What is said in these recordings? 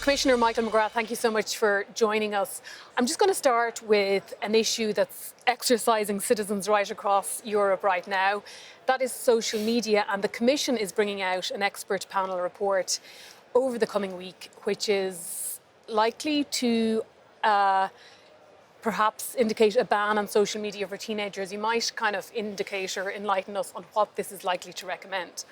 Commissioner Michael McGrath, thank you so much for joining us. I'm just going to start with an issue that's exercising citizens right across Europe right now. That is social media, and the Commission is bringing out an expert panel report over the coming week, which is likely to perhaps indicate a ban on social media for teenagers. You might kind of indicate or enlighten us on what this is likely to recommend.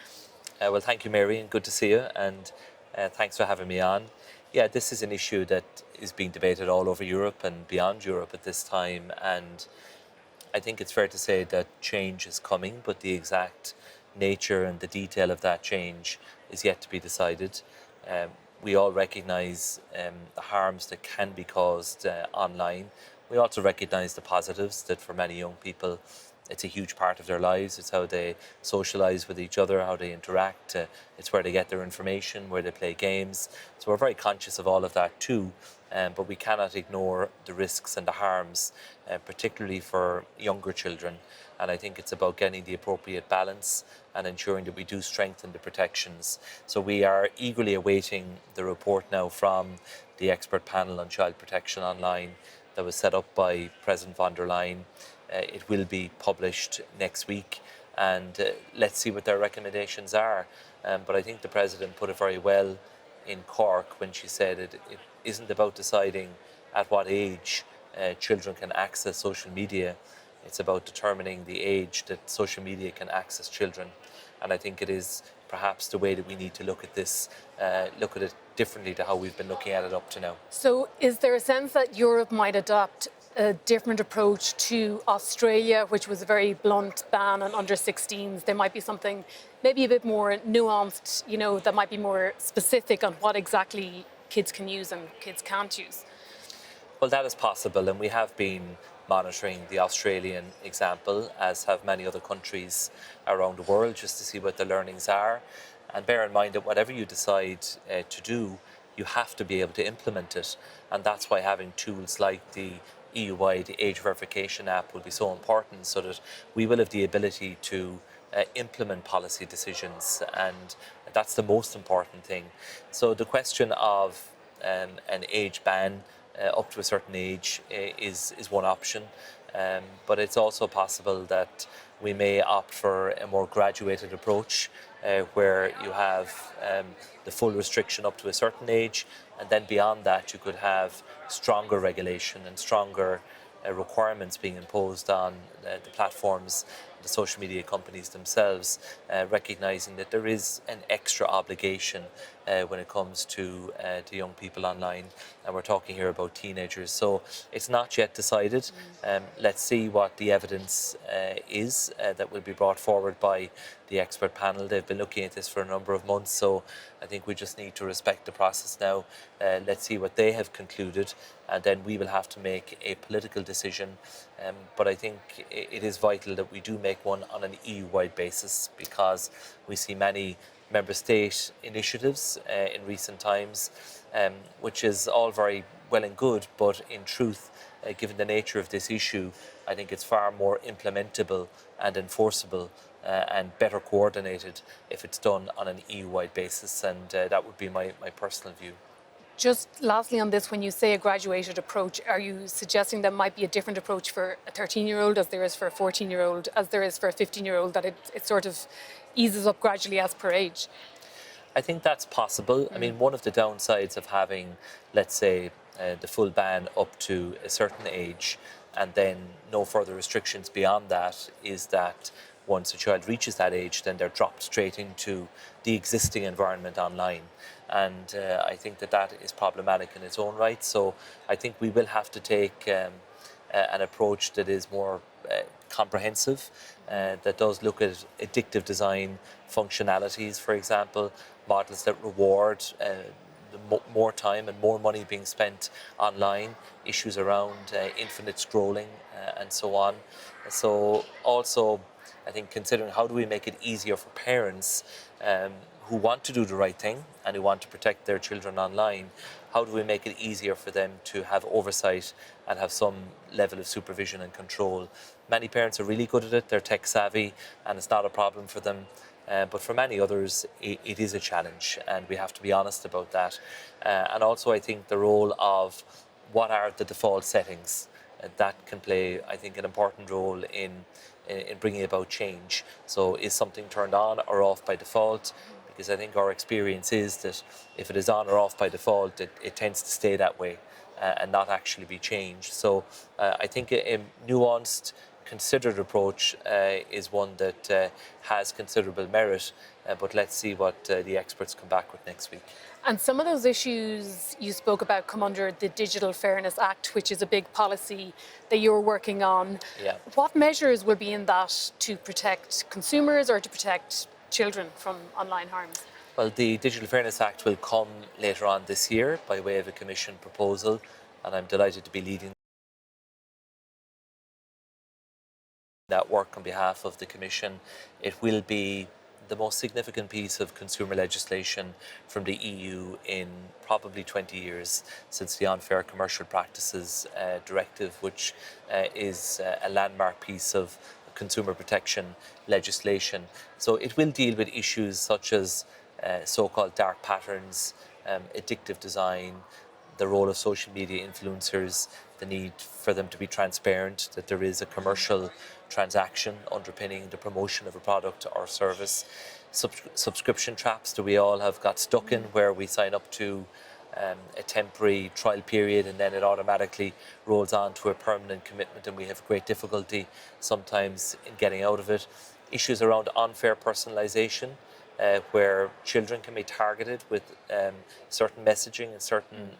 Well, thank you, Mary, and good to see you, and thanks for having me on. Yeah, this is an issue that is being debated all over Europe and beyond Europe at this time, and I think it's fair to say that change is coming, but the exact nature and the detail of that change is yet to be decided. We all recognise the harms that can be caused online. We also recognise the positives, that for many young people it's a huge part of their lives. It's how they socialise with each other, how they interact. It's where they get their information, where they play games. So we're very conscious of all of that too, but we cannot ignore the risks and the harms, particularly for younger children. And I think it's about getting the appropriate balance and ensuring that we do strengthen the protections. So we are eagerly awaiting the report now from the expert panel on child protection online that was set up by President von der Leyen. It will be published next week, and let's see what their recommendations are. But I think the President put it very well in Cork when she said it isn't about deciding at what age children can access social media. It's about determining the age that social media can access children. And I think it is perhaps the way that we need to look at this, look at it differently to how we've been looking at it up to now. So is there a sense that Europe might adopt a different approach to Australia, which was a very blunt ban on under 16s? There might be something maybe a bit more nuanced, that might be more specific on what exactly kids can use and kids can't use. Well, that is possible, and we have been monitoring the Australian example, as have many other countries around the world, just to see what the learnings are. And bear in mind that whatever you decide to do, you have to be able to implement it. And that's why having tools like the EU-wide age verification app will be so important, so that we will have the ability to implement policy decisions, and that's the most important thing. So the question of an age ban up to a certain age is one option, but it's also possible that we may opt for a more graduated approach where you have the full restriction up to a certain age, and then beyond that you could have stronger regulation and stronger requirements being imposed on the platforms, the social media companies themselves, recognising that there is an extra obligation when it comes to young people online, and we're talking here about teenagers. So it's not yet decided. Let's see what the evidence is that will be brought forward by the expert panel. They've been looking at this for a number of months, so I think we just need to respect the process now. Let's see what they have concluded, and then we will have to make a political decision. But I think it is vital that we do make one on an EU-wide basis, because we see many member state initiatives in recent times, which is all very well and good, but in truth, given the nature of this issue, I think it's far more implementable and enforceable and better coordinated if it's done on an EU-wide basis, and that would be my personal view. Just lastly on this, when you say a graduated approach, are you suggesting there might be a different approach for a 13-year-old as there is for a 14-year-old, as there is for a 15-year-old, that it sort of eases up gradually as per age? I think that's possible. I mean, one of the downsides of having, let's say, the full ban up to a certain age and then no further restrictions beyond that is that once a child reaches that age, then they're dropped straight into the existing environment online. And I think that is problematic in its own right. So I think we will have to take an approach that is more comprehensive, that does look at addictive design functionalities, for example, models that reward more time and more money being spent online, issues around infinite scrolling and so on. So also, I think considering how do we make it easier for parents who want to do the right thing and who want to protect their children online, how do we make it easier for them to have oversight and have some level of supervision and control? Many parents are really good at it, they're tech savvy, and it's not a problem for them. But for many others, it is a challenge, and we have to be honest about that. And also, I think the role of what are the default settings that can play, I think, an important role in bringing about change. So, is something turned on or off by default? Because I think our experience is that if it is on or off by default, it tends to stay that way and not actually be changed. So, I think a nuanced, considered approach is one that has considerable merit, but let's see what the experts come back with next week. And some of those issues you spoke about come under the Digital Fairness Act, which is a big policy that you're working on. Yeah. What measures will be in that to protect consumers or to protect children from online harms? Well, the Digital Fairness Act will come later on this year by way of a Commission proposal, and I'm delighted to be leading that work on behalf of the Commission. It will be the most significant piece of consumer legislation from the EU in probably 20 years, since the Unfair Commercial Practices Directive, which is a landmark piece of consumer protection legislation. So it will deal with issues such as so-called dark patterns, addictive design, the role of social media influencers, the need for them to be transparent, that there is a commercial transaction underpinning the promotion of a product or service, subscription traps that we all have got stuck in, where we sign up to a temporary trial period and then it automatically rolls on to a permanent commitment, and we have great difficulty sometimes in getting out of it. Issues around unfair personalisation, where children can be targeted with certain messaging and certain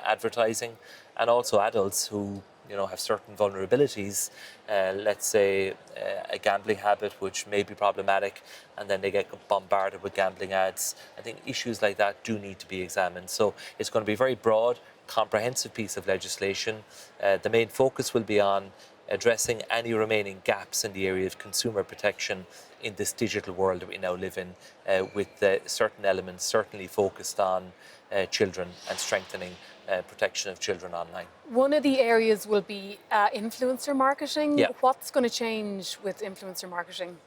advertising, and also adults who have certain vulnerabilities, let's say a gambling habit which may be problematic, and then they get bombarded with gambling ads. I think issues like that do need to be examined. So it's going to be a very broad, comprehensive piece of legislation. The main focus will be on addressing any remaining gaps in the area of consumer protection in this digital world that we now live in, with certain elements certainly focused on children and strengthening protection of children online. One of the areas will be influencer marketing. Yeah. What's going to change with influencer marketing?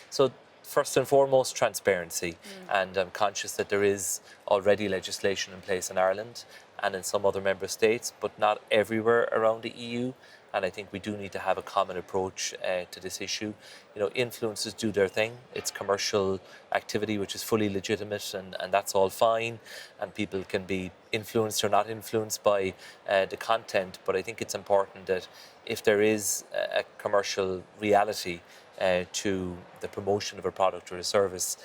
So first and foremost, transparency. And I'm conscious that there is already legislation in place in Ireland and in some other member states, but not everywhere around the EU. And I think we do need to have a common approach to this issue. Influencers do their thing. It's commercial activity which is fully legitimate, and that's all fine. And people can be influenced or not influenced by the content. But I think it's important that if there is a commercial reality to the promotion of a product or a service,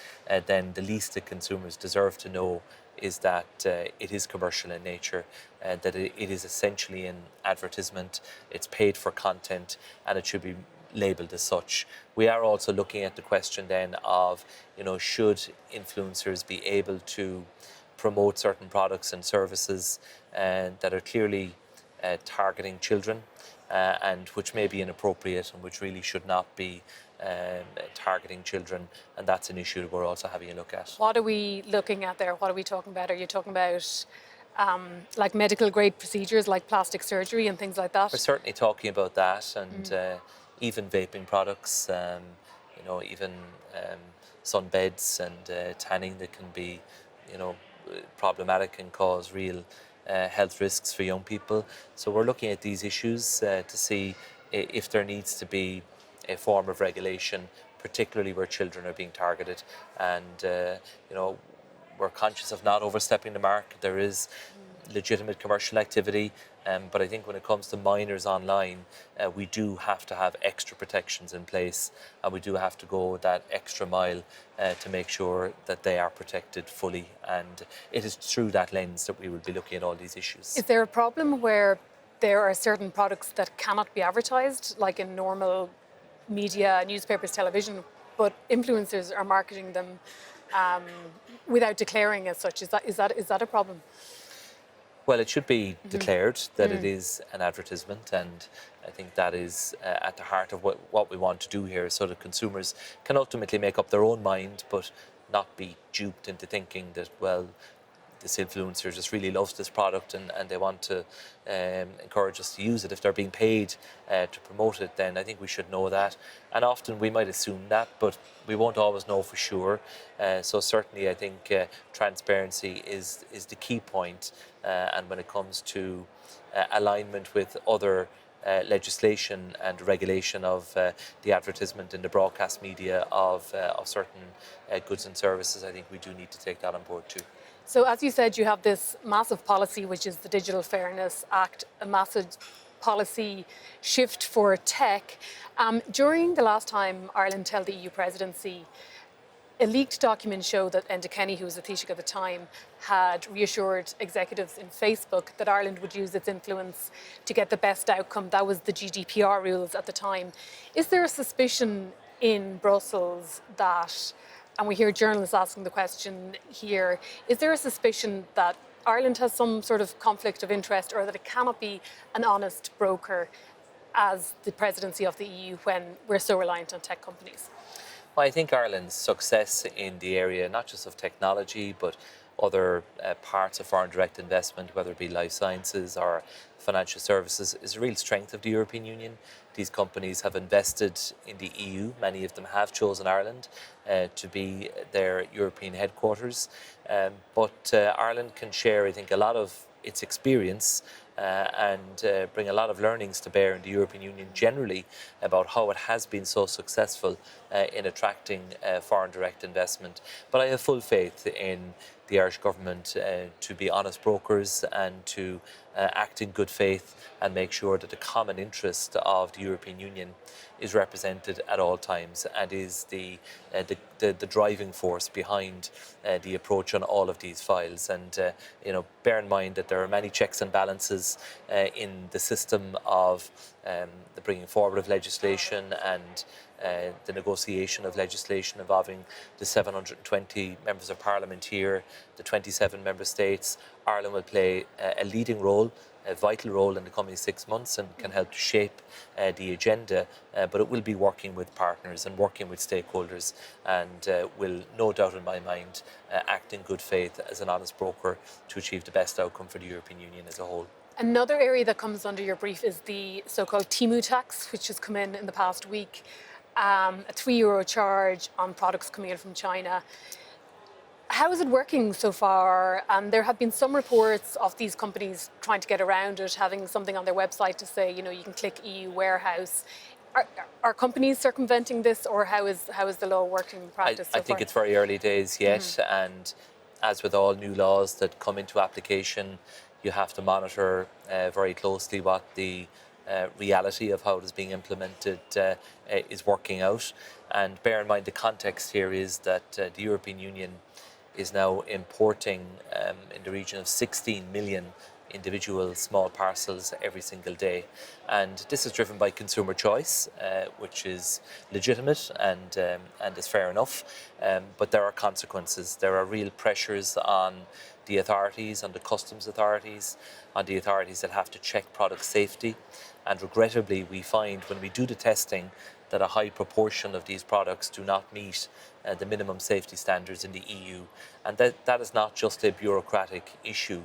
then the least that consumers deserve to know is that it is commercial in nature, that it is essentially an advertisement, it's paid for content, and it should be labelled as such. We are also looking at the question then of, should influencers be able to promote certain products and services that are clearly targeting children, and which may be inappropriate and which really should not be targeting children, and that's an issue that we're also having a look at. What are we looking at there? What are we talking about? Are you talking about like medical grade procedures like plastic surgery and things like that? We're certainly talking about that, and even vaping products, even sunbeds and tanning that can be problematic and cause real health risks for young people. So we're looking at these issues to see if there needs to be a form of regulation, particularly where children are being targeted. And we're conscious of not overstepping the mark. There is legitimate commercial activity, but I think when it comes to minors online, we do have to have extra protections in place, and we do have to go that extra mile to make sure that they are protected fully. And it is through that lens that we will be looking at all these issues. Is there a problem where there are certain products that cannot be advertised, like in normal media, newspapers, television, but influencers are marketing them without declaring as such? Is that a problem? Well, it should be declared that it is an advertisement, and I think that is at the heart of what we want to do here, so that consumers can ultimately make up their own mind, but not be duped into thinking that, well, this influencer just really loves this product and they want to encourage us to use it. If they're being paid to promote it, then I think we should know that. And often we might assume that, but we won't always know for sure. So certainly I think transparency is the key point. And when it comes to alignment with other legislation and regulation of the advertisement in the broadcast media of certain goods and services, I think we do need to take that on board too. So as you said, you have this massive policy, which is the Digital Fairness Act, a massive policy shift for tech. During the last time Ireland held the EU presidency, a leaked document showed that Enda Kenny, who was the Taoiseach at the time, had reassured executives in Facebook that Ireland would use its influence to get the best outcome. That was the GDPR rules at the time. Is there a suspicion in Brussels that, and we hear journalists asking the question here, is there a suspicion that Ireland has some sort of conflict of interest, or that it cannot be an honest broker as the presidency of the EU when we're so reliant on tech companies? Well, I think Ireland's success in the area, not just of technology, but other parts of foreign direct investment, whether it be life sciences or financial services, is a real strength of the European Union. These companies have invested in the EU. Many of them have chosen Ireland to be their European headquarters. But Ireland can share, I think, a lot of its experience and bring a lot of learnings to bear in the European Union generally about how it has been so successful in attracting foreign direct investment. But I have full faith in the Irish government to be honest brokers and to act in good faith and make sure that the common interest of the European Union is represented at all times and is the driving force behind the approach on all of these files. And bear in mind that there are many checks and balances in the system of the bringing forward of legislation and the negotiation of legislation involving the 720 members of parliament here, the 27 member states. Ireland will play a leading role, a vital role in the coming 6 months and can help to shape the agenda, but it will be working with partners and working with stakeholders and will, no doubt in my mind, act in good faith as an honest broker to achieve the best outcome for the European Union as a whole. Another area that comes under your brief is the so-called Temu tax, which has come in the past week. A €3 charge on products coming in from China. How is it working so far? There have been some reports of these companies trying to get around it, having something on their website to say, you can click EU warehouse. Are companies circumventing this, or how is the law working in practice so far? I think it's very early days yet, and as with all new laws that come into application, you have to monitor very closely what the reality of how it is being implemented is working out. And bear in mind the context here is that the European Union is now importing in the region of 16 million individual small parcels every single day. And this is driven by consumer choice, which is legitimate and is fair enough. But there are consequences. There are real pressures on the authorities, on the customs authorities, on the authorities that have to check product safety. And regrettably, we find when we do the testing that a high proportion of these products do not meet the minimum safety standards in the EU. And that is not just a bureaucratic issue.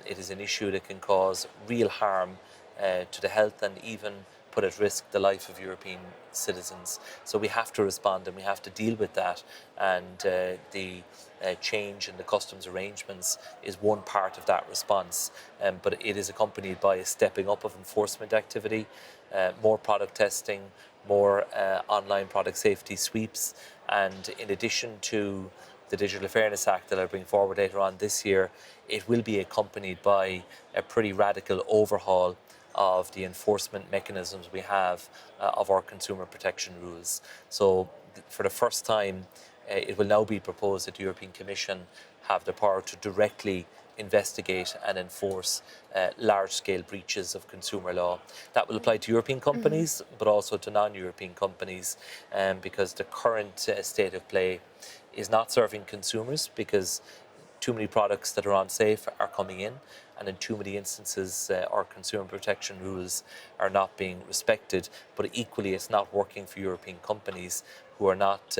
It is an issue that can cause real harm to the health and even put at risk the life of European citizens. So we have to respond and we have to deal with that. And the change in the customs arrangements is one part of that response. But it is accompanied by a stepping up of enforcement activity, more product testing, more online product safety sweeps. And in addition to the Digital Fairness Act that I'll bring forward later on this year, it will be accompanied by a pretty radical overhaul of the enforcement mechanisms we have of our consumer protection rules. So for the first time, it will now be proposed that the European Commission have the power to directly investigate and enforce large-scale breaches of consumer law. That will apply to European companies, but also to non-European companies, because the current state of play is not serving consumers because too many products that are unsafe are coming in, and in too many instances our consumer protection rules are not being respected. But equally, it's not working for European companies who are not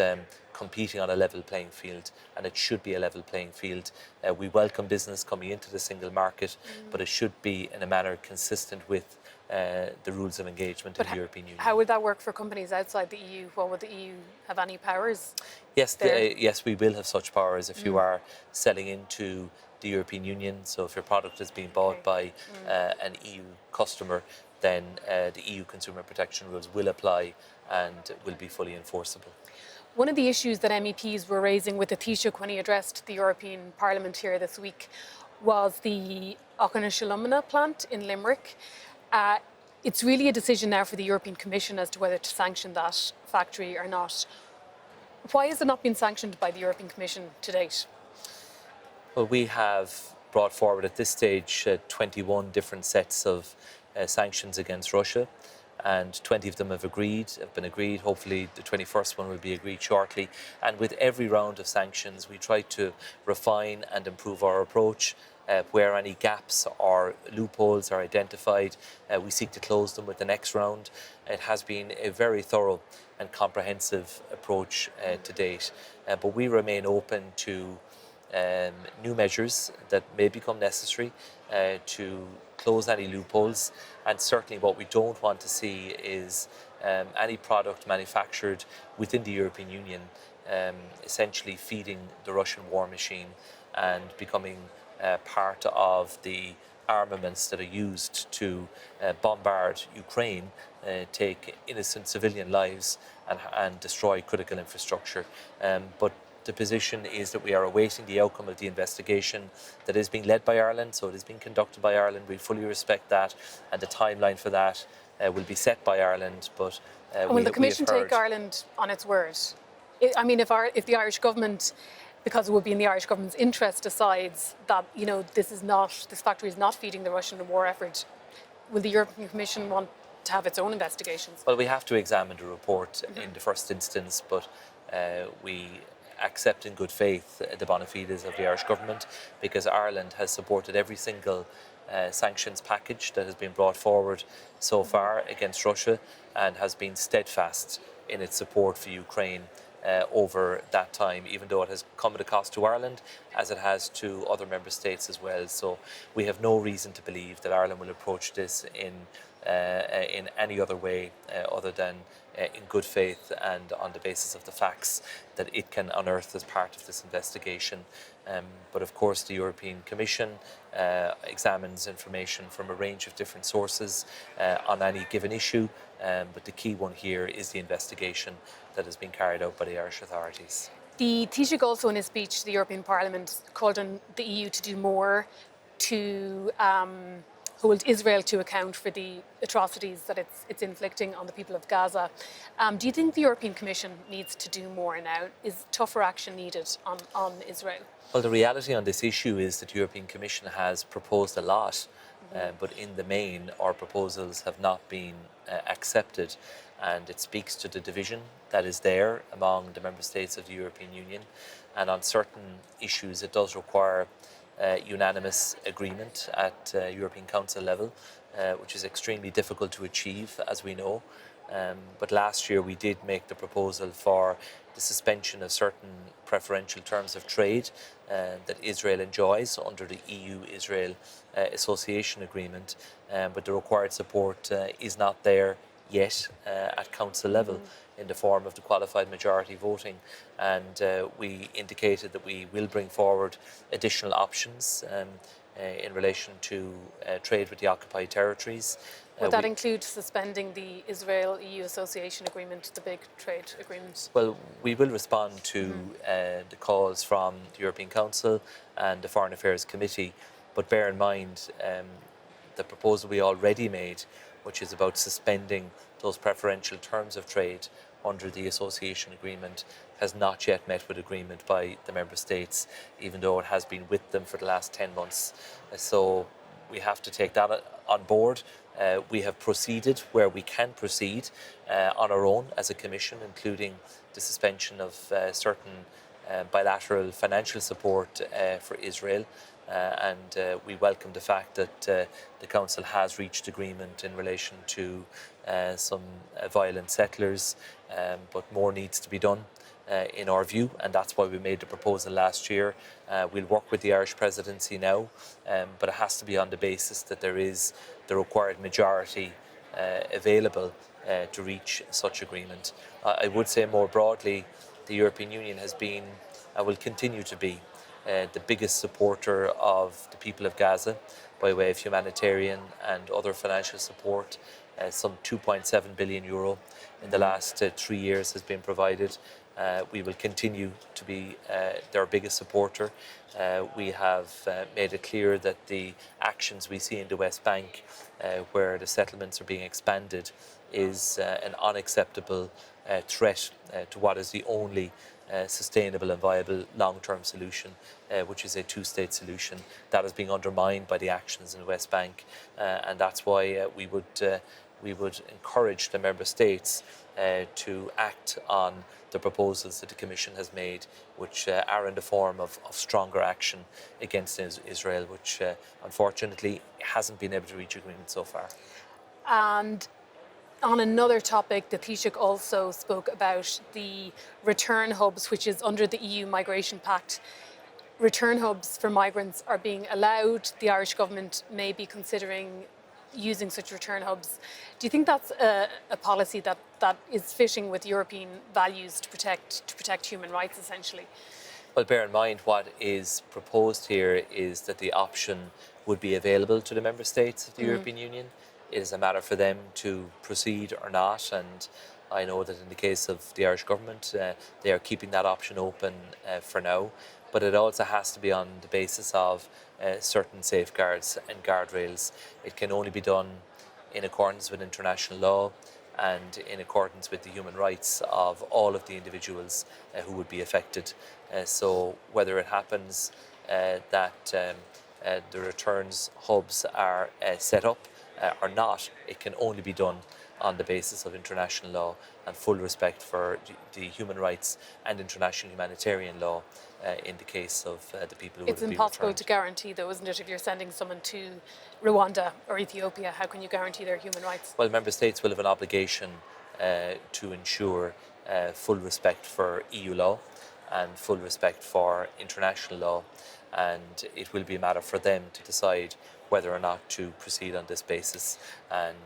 competing on a level playing field, and it should be a level playing field. We welcome business coming into the single market, but it should be in a manner consistent with the rules of engagement in the European Union. How would that work for companies outside the EU? Well, would the EU have any powers? Yes, yes, we will have such powers if you are selling into the European Union. So if your product is being bought by an EU customer, then the EU consumer protection rules will apply and will be fully enforceable. One of the issues that MEPs were raising with the Taoiseach when he addressed the European Parliament here this week was the Auchinlesh plant in Limerick. It's really a decision now for the European Commission as to whether to sanction that factory or not. Why has it not been sanctioned by the European Commission to date? Well, we have brought forward at this stage 21 different sets of sanctions against Russia, and 20 of them have been agreed. Hopefully the 21st one will be agreed shortly. And with every round of sanctions, we try to refine and improve our approach. Where any gaps or loopholes are identified, we seek to close them with the next round. It has been a very thorough and comprehensive approach to date, but we remain open to new measures that may become necessary to close any loopholes. And certainly what we don't want to see is any product manufactured within the European Union essentially feeding the Russian war machine and becoming part of the armaments that are used to bombard Ukraine, take innocent civilian lives and destroy critical infrastructure. But the position is that we are awaiting the outcome of the investigation that is being led by Ireland, so it is being conducted by Ireland. We fully respect that, and the timeline for that will be set by Ireland. But will the Commission take Ireland on its word? I mean, if the Irish government, because it would be in the Irish government's interest, decides that this factory is not feeding the Russian war effort, will the European Commission want to have its own investigations? Well, we have to examine the report in the first instance, but we accept in good faith the bona fides of the Irish government, because Ireland has supported every single sanctions package that has been brought forward so far against Russia, and has been steadfast in its support for Ukraine over that time, even though it has come at a cost to Ireland, as it has to other member states as well. So we have no reason to believe that Ireland will approach this in any other way other than in good faith and on the basis of the facts that it can unearth as part of this investigation. But of course the European Commission examines information from a range of different sources on any given issue, but the key one here is the investigation that has been carried out by the Irish authorities. The Taoiseach also in his speech to the European Parliament called on the EU to do more to hold Israel to account for the atrocities that it's inflicting on the people of Gaza. Do you think the European Commission needs to do more now? Is tougher action needed on Israel? Well, the reality on this issue is that the European Commission has proposed a lot, but in the main our proposals have not been accepted, and it speaks to the division that is there among the member states of the European Union. And on certain issues it does require unanimous agreement at European Council level, which is extremely difficult to achieve, as we know. But last year we did make the proposal for the suspension of certain preferential terms of trade that Israel enjoys under the EU-Israel Association Agreement, but the required support is not there yet at Council level in the form of the qualified majority voting, and we indicated that we will bring forward additional options in relation to trade with the occupied territories. Would that include suspending the Israel-EU Association Agreement, the big trade agreement? Well, we will respond to the calls from the European Council and the Foreign Affairs Committee, but bear in mind the proposal we already made, which is about suspending those preferential terms of trade under the association agreement, has not yet met with agreement by the member states, even though it has been with them for the last 10 months. So we have to take that on board. We have proceeded where we can proceed on our own as a commission, including the suspension of certain bilateral financial support for Israel. And we welcome the fact that the Council has reached agreement in relation to some violent settlers, but more needs to be done in our view, and that's why we made the proposal last year. We'll work with the Irish presidency now, but it has to be on the basis that there is the required majority available to reach such agreement. I would say more broadly, the European Union has been and will continue to be the biggest supporter of the people of Gaza by way of humanitarian and other financial support. Some 2.7 billion euro in the last 3 years has been provided. We will continue to be their biggest supporter. We have made it clear that the actions we see in the West Bank, where the settlements are being expanded, is an unacceptable threat to what is the only sustainable and viable long-term solution, which is a two-state solution. That is being undermined by the actions in the West Bank, and that's why we would encourage the member states to act on the proposals that the Commission has made, which are in the form of stronger action against Israel, which unfortunately hasn't been able to reach agreement so far. And on another topic, the Taoiseach also spoke about the return hubs, which is under the EU Migration Pact. Return hubs for migrants are being allowed. The Irish government may be considering using such return hubs. Do you think that's a policy that is fitting with European values to protect human rights, essentially? Well, bear in mind what is proposed here is that the option would be available to the member states of the European Union. It is a matter for them to proceed or not, and I know that in the case of the Irish government, they are keeping that option open for now, but it also has to be on the basis of certain safeguards and guardrails. It can only be done in accordance with international law and in accordance with the human rights of all of the individuals who would be affected. So whether it happens that the returns hubs are set up or not, it can only be done on the basis of international law and full respect for the human rights and international humanitarian law in the case of the people who would be returned. It's impossible to guarantee, though, isn't it? If you're sending someone to Rwanda or Ethiopia, how can you guarantee their human rights? Well, member states will have an obligation to ensure full respect for EU law and full respect for international law, and it will be a matter for them to decide whether or not to proceed on this basis. And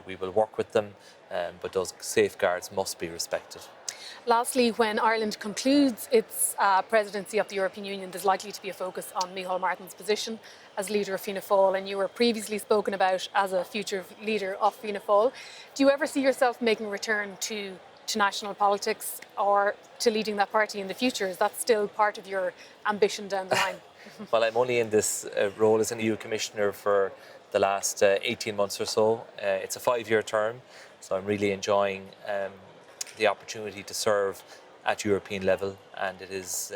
we will work with them, but those safeguards must be respected. Lastly, when Ireland concludes its presidency of the European Union, there's likely to be a focus on Micheál Martin's position as leader of Fianna Fáil, and you were previously spoken about as a future leader of Fianna Fáil. Do you ever see yourself making a return to national politics or to leading that party in the future? Is that still part of your ambition down the line? Well, I'm only in this role as an EU Commissioner for the last 18 months or so. It's a 5-year term, so I'm really enjoying the opportunity to serve at European level, and it is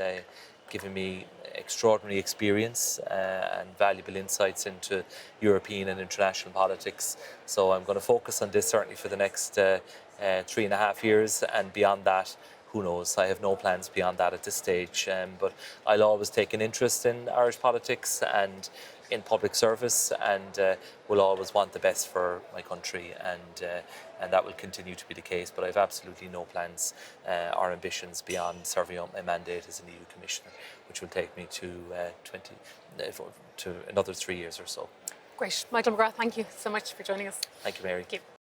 given me extraordinary experience and valuable insights into European and international politics. So I'm going to focus on this certainly for the next 3.5 years, and beyond that, who knows? I have no plans beyond that at this stage, but I'll always take an interest in Irish politics and in public service, and will always want the best for my country, and that will continue to be the case. But I've absolutely no plans or ambitions beyond serving out my mandate as an EU Commissioner, which will take me to another 3 years or so. Great. Michael McGrath, thank you so much for joining us. Thank you, Mary. Thank you.